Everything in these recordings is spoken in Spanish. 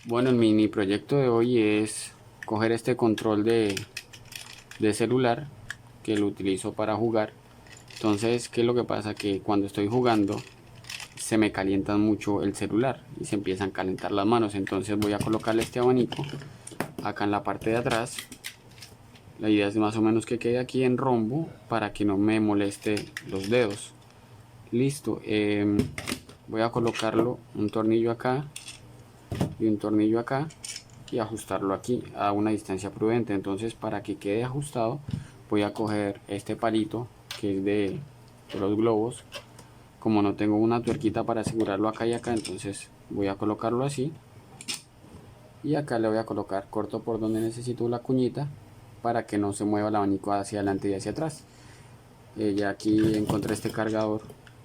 Bueno, el mini proyecto de hoy es coger este control de celular que lo utilizo para jugar. Entonces, ¿qué es lo que pasa? Que cuando estoy jugando se me calienta mucho el celular y se empiezan a calentar las manos. Entonces voy a colocarle este abanico acá en la parte de atrás. La idea es más o menos que quede aquí en rombo para que no me moleste los dedos. Listo. Voy a colocarlo un tornillo acá y un tornillo acá y ajustarlo aquí a una distancia prudente. Entonces, para que quede ajustado, voy a coger este palito que es de los globos. Como no tengo una tuerquita para asegurarlo acá y acá, entonces voy a colocarlo así y acá le voy a colocar corto por donde necesito la cuñita para que no se mueva el abanico hacia adelante y hacia atrás. Ya aquí encontré este cargador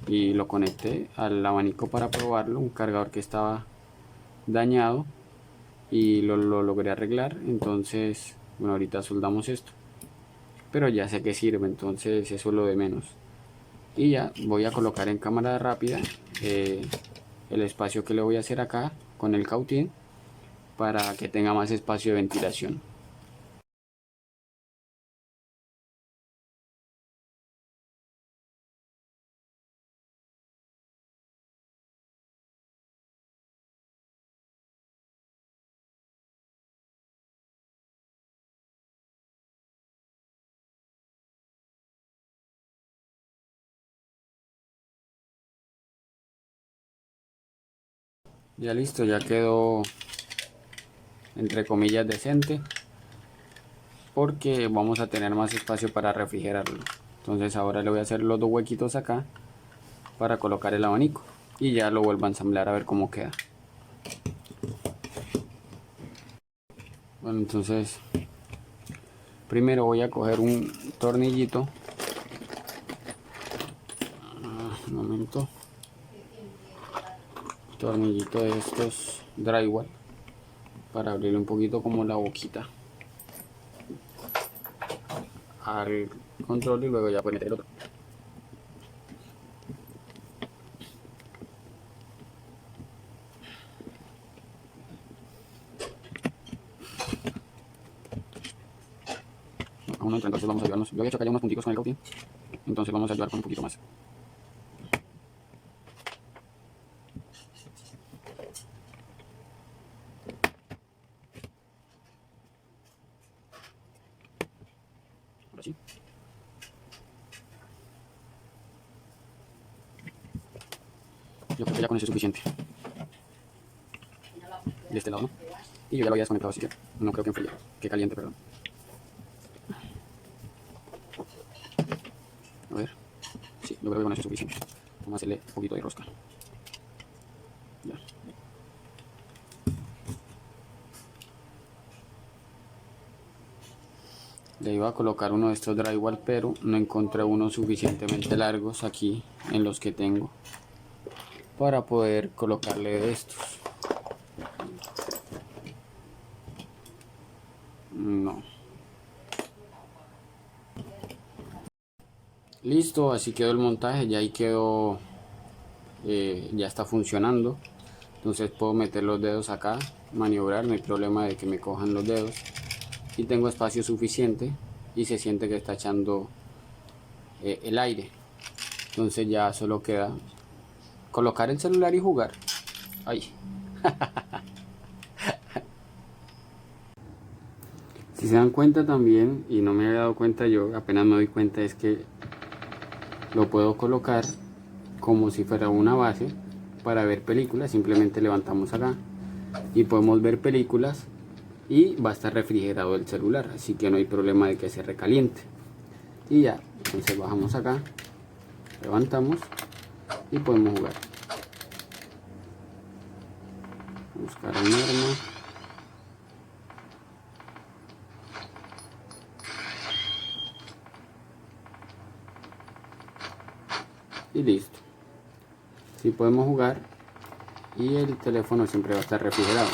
y lo conecté al abanico para probarlo, un cargador que estaba dañado y lo logré arreglar. Entonces, bueno, ahorita soldamos esto, pero ya sé que sirve, entonces eso es lo de menos. Y ya voy a colocar en cámara rápida el espacio que le voy a hacer acá con el cautín para que tenga más espacio de ventilación. Ya listo, ya quedó entre comillas decente, porque vamos a tener más espacio para refrigerarlo. Entonces ahora le voy a hacer los dos huequitos acá para colocar el abanico y ya lo vuelvo a ensamblar a ver cómo queda. Bueno, entonces primero voy a coger un tornillito, un momento, tornillito de estos drywall para abrirle un poquito como la boquita al control y luego ya puede meter el otro. Aún no entra, entonces vamos a ayudarnos. Yo había hecho acá ya unos puntitos con el cautín, entonces vamos a ayudar con un poquito más. Ahora sí. Yo creo que ya con eso es suficiente. De este lado, ¿no? Y yo ya lo había desconectado, así que no creo que enfríe, que caliente, perdón. A ver. Sí, yo creo que con eso es suficiente. Vamos a hacerle un poquito de rosca. Ya. Le iba a colocar uno de estos drywall, pero no encontré unos suficientemente largos aquí en los que tengo para poder colocarle de estos. No. Listo, así quedó el montaje, ya ahí quedó, ya está funcionando. Entonces puedo meter los dedos acá, maniobrar, no hay problema de que me cojan los dedos. Y tengo espacio suficiente y se siente que está echando el aire. Entonces ya solo queda colocar el celular y jugar. Ay. Si se dan cuenta también, y no me había dado cuenta yo, apenas me doy cuenta, es que lo puedo colocar como si fuera una base para ver películas. Simplemente levantamos acá y podemos ver películas y va a estar refrigerado el celular, así que no hay problema de que se recaliente. Y ya, entonces bajamos acá, levantamos y podemos jugar. Buscar un arma. Y listo. Si podemos jugar y el teléfono siempre va a estar refrigerado.